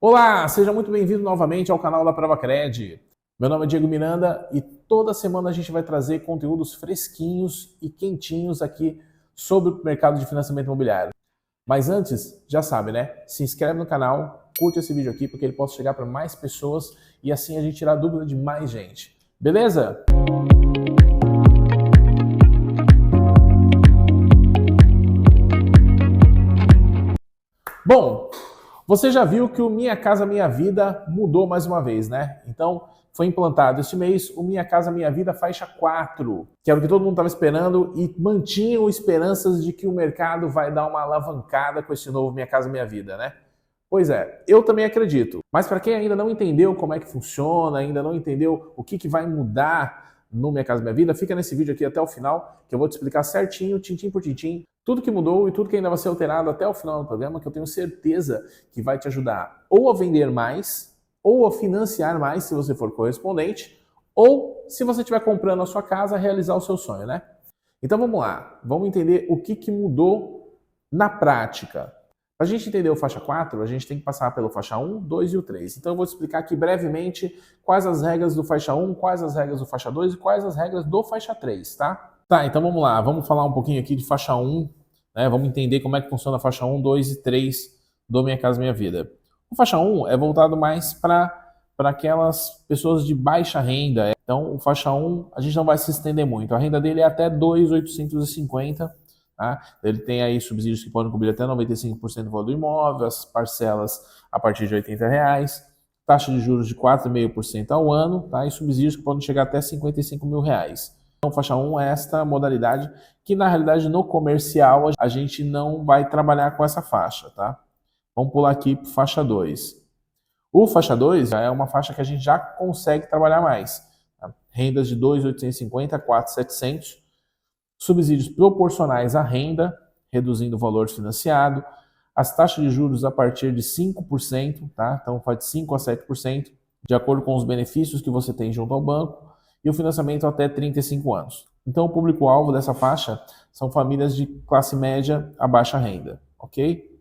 Olá, seja muito bem-vindo novamente ao canal da Pravacred. Meu nome é Diego Miranda e toda semana a gente vai trazer conteúdos fresquinhos e quentinhos aqui sobre o mercado de financiamento imobiliário. Mas antes, já sabe, né? Se inscreve no canal, curte esse vídeo aqui porque ele possa chegar para mais pessoas e assim a gente tirar a dúvida de mais gente. Beleza? Bom, você já viu que o Minha Casa Minha Vida mudou mais uma vez, né? Então, foi implantado este mês o Minha Casa Minha Vida faixa 4, que era o que todo mundo estava esperando e mantinham esperanças de que o mercado vai dar uma alavancada com esse novo Minha Casa Minha Vida, né? Pois é, eu também acredito. Mas para quem ainda não entendeu como é que funciona, ainda não entendeu o que vai mudar no Minha Casa Minha Vida, fica nesse vídeo aqui até o final, que eu vou te explicar certinho, tintim por tintim, tudo que mudou e tudo que ainda vai ser alterado até o final do programa, que eu tenho certeza que vai te ajudar ou a vender mais, ou a financiar mais, se você for correspondente, ou se você estiver comprando a sua casa, realizar o seu sonho, né? Então vamos lá, vamos entender o que mudou na prática. Para a gente entender o faixa 4, a gente tem que passar pelo faixa 1, 2 e o 3. Então eu vou te explicar aqui brevemente quais as regras do faixa 1, quais as regras do faixa 2 e quais as regras do faixa 3, tá? Tá, então vamos lá, vamos falar um pouquinho aqui de faixa 1, né? Vamos entender como é que funciona a faixa 1, 2 e 3 do Minha Casa Minha Vida. O faixa 1 é voltado mais para aquelas pessoas de baixa renda. Então o faixa 1 a gente não vai se estender muito. A renda dele é até 2.850. Tá? Ele tem aí subsídios que podem cobrir até 95% do valor do imóvel, as parcelas a partir de R$ 80, taxa de juros de 4,5% ao ano, tá? E subsídios que podem chegar até R$ 55 mil. Então, faixa 1 é esta modalidade que, na realidade, no comercial, a gente não vai trabalhar com essa faixa. Tá? Vamos pular aqui para faixa 2. O faixa 2 é uma faixa que a gente já consegue trabalhar mais. Tá? Rendas de 2.850 a 4.700, subsídios proporcionais à renda, reduzindo o valor financiado, as taxas de juros a partir de 5%, tá? Então vai de 5% a 7%, de acordo com os benefícios que você tem junto ao banco, e o financiamento até 35 anos. Então o público-alvo dessa faixa são famílias de classe média a baixa renda, ok?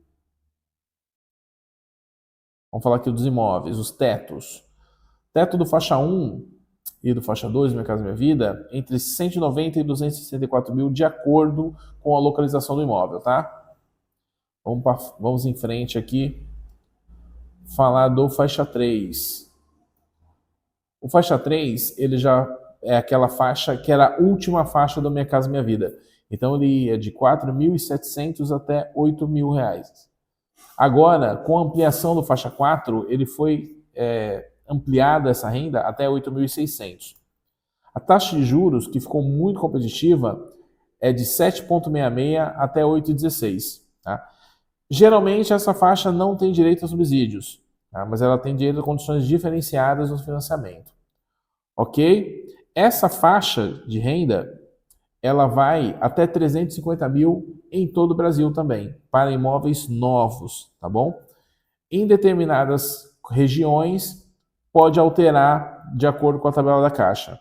Vamos falar aqui dos imóveis, os tetos. Teto do faixa 1 e do faixa 2, Minha Casa Minha Vida, entre 190 e 264 mil, de acordo com a localização do imóvel, tá? Vamos em frente aqui, falar do faixa 3. O faixa 3, ele já é aquela faixa que era a última faixa do Minha Casa Minha Vida. Então ele ia de 4.700 até R$ 8.000. Agora, com a ampliação do faixa 4, ele foi ampliada essa renda até 8.600. A taxa de juros, que ficou muito competitiva, é de 7,66 até 8,16. Tá? Geralmente, essa faixa não tem direito a subsídios, tá? Mas ela tem direito a condições diferenciadas no financiamento. Ok? Essa faixa de renda, ela vai até 350 mil em todo o Brasil também, para imóveis novos, tá bom? Em determinadas regiões, pode alterar de acordo com a tabela da Caixa.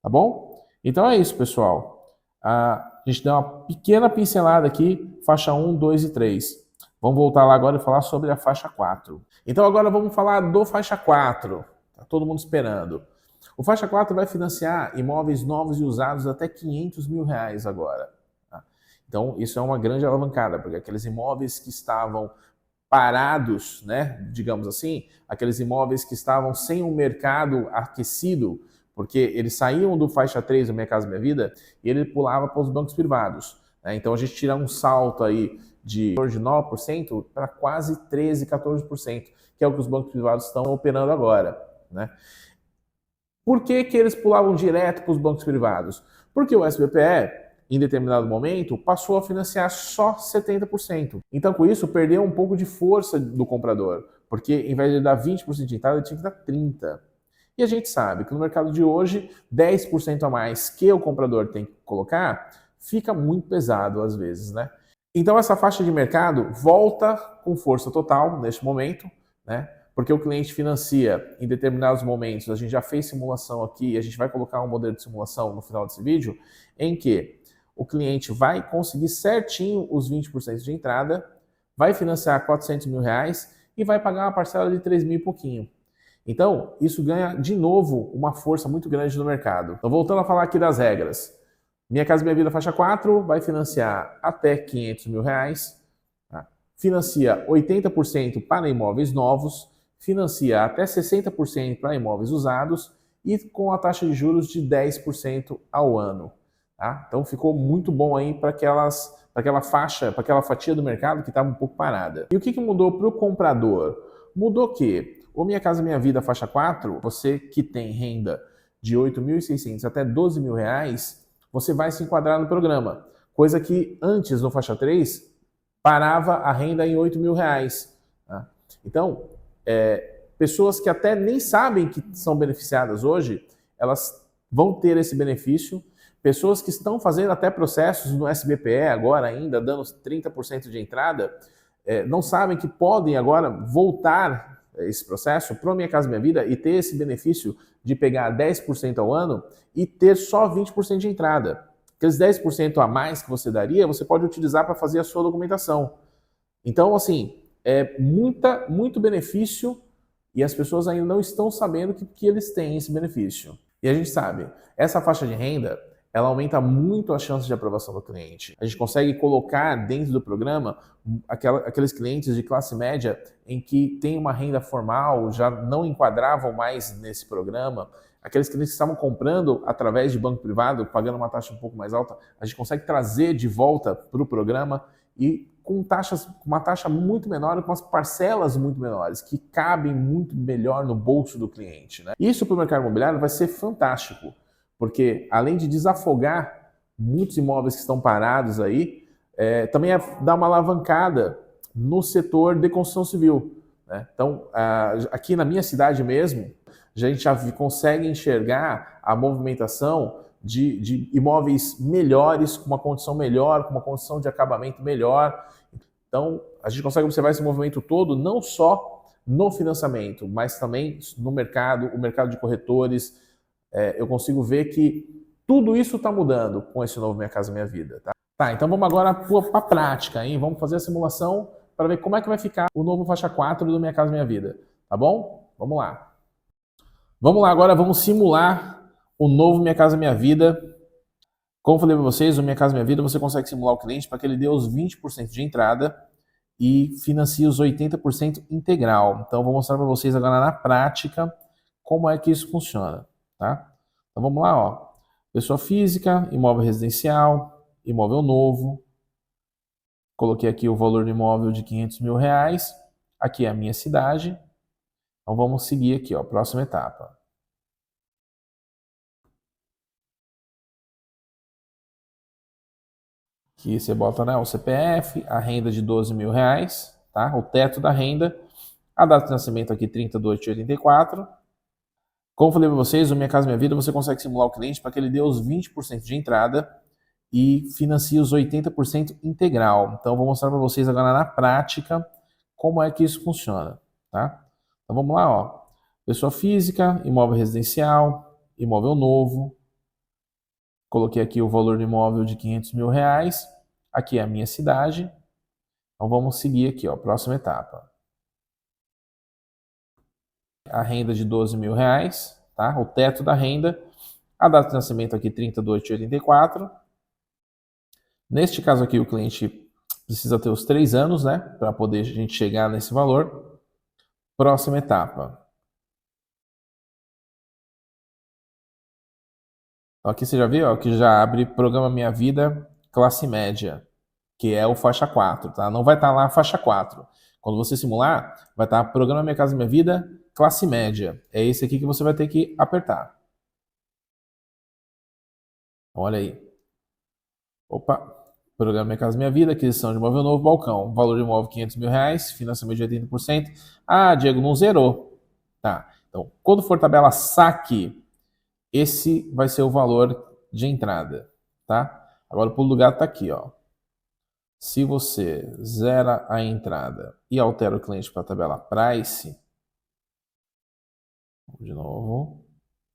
Tá bom? Então é isso, pessoal. A gente deu uma pequena pincelada aqui, faixa 1, 2 e 3. Vamos voltar lá agora e falar sobre a faixa 4. Então agora vamos falar do faixa 4. Tá todo mundo esperando. O faixa 4 vai financiar imóveis novos e usados até R$ 500 mil agora. Tá? Então isso é uma grande alavancada, porque aqueles imóveis que estavam parados, né, digamos assim, aqueles imóveis que estavam sem um mercado aquecido, porque eles saíam do faixa 3 do Minha Casa Minha Vida e ele pulava para os bancos privados. Né? Então a gente tira um salto aí de 9% para quase 13%, 14%, que é o que os bancos privados estão operando agora. Né? Por que eles pulavam direto para os bancos privados? Porque o SBPE, em determinado momento, passou a financiar só 70%. Então, com isso, perdeu um pouco de força do comprador, porque em vez de dar 20% de entrada, ele tinha que dar 30%. E a gente sabe que no mercado de hoje, 10% a mais que o comprador tem que colocar, fica muito pesado às vezes, né? Então essa faixa de mercado volta com força total neste momento, né? Porque o cliente financia em determinados momentos, a gente já fez simulação aqui, a gente vai colocar um modelo de simulação no final desse vídeo, em que o cliente vai conseguir certinho os 20% de entrada, vai financiar R$ 400 mil e vai pagar uma parcela de 3 mil e pouquinho. Então, isso ganha de novo uma força muito grande no mercado. Então, voltando a falar aqui das regras. Minha Casa Minha Vida faixa 4 vai financiar até 500 mil reais, tá? Financia 80% para imóveis novos, financia até 60% para imóveis usados e com a taxa de juros de 10% ao ano. Tá? Então ficou muito bom aí para aquela faixa, para aquela fatia do mercado que estava um pouco parada. E o que mudou para o comprador? Mudou que o Minha Casa Minha Vida faixa 4, você que tem renda de 8.600 até 12 mil reais, você vai se enquadrar no programa. Coisa que antes, no faixa 3, parava a renda em 8 mil reais. Tá? Então, pessoas que até nem sabem que são beneficiadas hoje, elas vão ter esse benefício. Pessoas que estão fazendo até processos no SBPE agora ainda, dando 30% de entrada, não sabem que podem agora voltar esse processo para Minha Casa Minha Vida e ter esse benefício de pegar 10% ao ano e ter só 20% de entrada. Aqueles 10% a mais que você daria, você pode utilizar para fazer a sua documentação. Então, assim, muito benefício e as pessoas ainda não estão sabendo que eles têm esse benefício. E a gente sabe, essa faixa de renda, ela aumenta muito a chance de aprovação do cliente. A gente consegue colocar dentro do programa aqueles clientes de classe média em que tem uma renda formal, já não enquadravam mais nesse programa. Aqueles clientes que estavam comprando através de banco privado, pagando uma taxa um pouco mais alta, a gente consegue trazer de volta para o programa e com uma taxa muito menor, com as parcelas muito menores, que cabem muito melhor no bolso do cliente. Né? Isso para o mercado imobiliário vai ser fantástico, porque além de desafogar muitos imóveis que estão parados aí, também dá uma alavancada no setor de construção civil. Né? Então, aqui na minha cidade mesmo, a gente já consegue enxergar a movimentação de imóveis melhores, com uma condição melhor, com uma condição de acabamento melhor. Então, a gente consegue observar esse movimento todo, não só no financiamento, mas também no mercado, o mercado de corretores. Eu consigo ver que tudo isso está mudando com esse novo Minha Casa Minha Vida. Tá, então vamos agora para a prática, hein? Vamos fazer a simulação para ver como é que vai ficar o novo faixa 4 do Minha Casa Minha Vida. Tá bom? Vamos lá. Vamos lá agora, vamos simular o novo Minha Casa Minha Vida. Como eu falei para vocês, o Minha Casa Minha Vida, você consegue simular o cliente para que ele dê os 20% de entrada e financie os 80% integral. Então, eu vou mostrar para vocês agora na prática como é que isso funciona. Tá? Então, vamos lá. Ó. Pessoa física, imóvel residencial, imóvel novo. Coloquei aqui o valor do imóvel de 500 mil reais. Aqui é a minha cidade. Então, vamos seguir aqui, ó, próxima etapa. Aqui você bota, né, o CPF, a renda de 12 mil reais, tá? O teto da renda, a data de nascimento aqui 30/2/84. Como eu falei para vocês, o Minha Casa Minha Vida, você consegue simular o cliente para que ele dê os 20% de entrada e financie os 80% integral. Então, eu vou mostrar para vocês agora na prática como é que isso funciona, tá? Então, vamos lá, ó. Pessoa física, imóvel residencial, imóvel novo. Coloquei aqui o valor do imóvel de 500 mil reais. Aqui é a minha cidade. Então vamos seguir aqui, ó, próxima etapa. A renda de 12 mil reais, tá? O teto da renda. A data de nascimento aqui 30/2/84. Neste caso aqui o cliente precisa ter os 3 anos, né? Para poder a gente chegar nesse valor. Próxima etapa. Aqui você já viu, ó, que já abre Programa Minha Vida Classe Média, que é o faixa 4, tá? Não vai estar lá a faixa 4. Quando você simular, vai estar Programa Minha Casa Minha Vida Classe Média. É esse aqui que você vai ter que apertar. Olha aí. Opa. Programa Minha Casa Minha Vida, aquisição de imóvel novo, balcão. Valor de imóvel 500 mil reais, financiamento de 80%. Ah, Diego, não zerou. Tá. Então, quando for tabela saque, esse vai ser o valor de entrada, tá? Agora o pulo do gato tá aqui, ó. Se você zera a entrada e altera o cliente para a tabela price, de novo,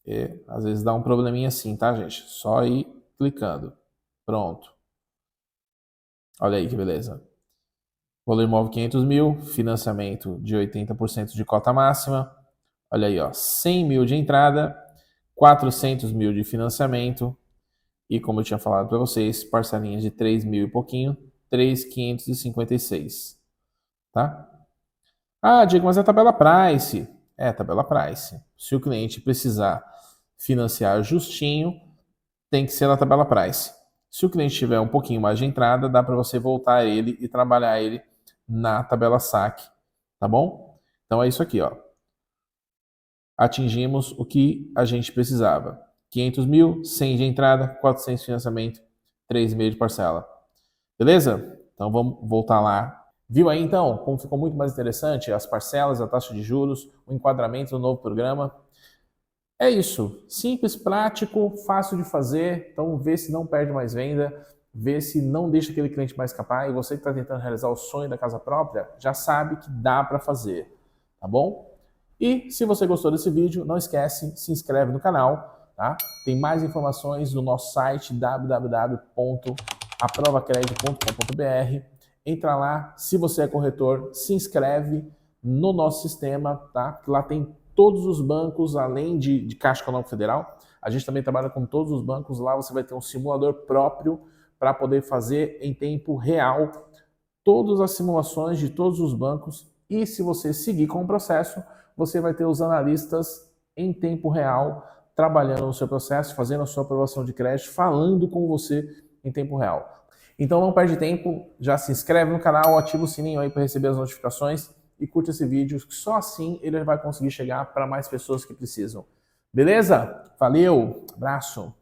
e às vezes dá um probleminha assim, tá, gente? Só ir clicando. Pronto. Olha aí que beleza. Valor imóvel 500 mil, financiamento de 80% de cota máxima. Olha aí, ó, 100 mil de entrada, 400 mil de financiamento e, como eu tinha falado para vocês, parcelinhas de 3 mil e pouquinho, 3.556, tá? Ah, Diego, mas é tabela Price. É tabela Price. Se o cliente precisar financiar justinho, tem que ser na tabela Price. Se o cliente tiver um pouquinho mais de entrada, dá para você voltar ele e trabalhar ele na tabela saque, tá bom? Então é isso aqui, ó. Atingimos o que a gente precisava. 500 mil, 100 de entrada, 400 de financiamento, 3,5 de parcela. Beleza? Então vamos voltar lá. Viu aí então como ficou muito mais interessante as parcelas, a taxa de juros, o enquadramento do novo programa? É isso. Simples, prático, fácil de fazer. Então vê se não perde mais venda, vê se não deixa aquele cliente mais escapar. E você que está tentando realizar o sonho da casa própria, já sabe que dá para fazer, tá bom? E se você gostou desse vídeo, não esquece, se inscreve no canal, tá? Tem mais informações no nosso site www.aprovacred.com.br. Entra lá, se você é corretor, se inscreve no nosso sistema, tá? Que lá tem todos os bancos, além de Caixa Econômica Federal. A gente também trabalha com todos os bancos. Lá você vai ter um simulador próprio para poder fazer em tempo real todas as simulações de todos os bancos. E se você seguir com o processo, você vai ter os analistas em tempo real trabalhando no seu processo, fazendo a sua aprovação de crédito, falando com você em tempo real. Então não perde tempo, já se inscreve no canal, ativa o sininho aí para receber as notificações e curte esse vídeo, que só assim ele vai conseguir chegar para mais pessoas que precisam. Beleza? Valeu, abraço!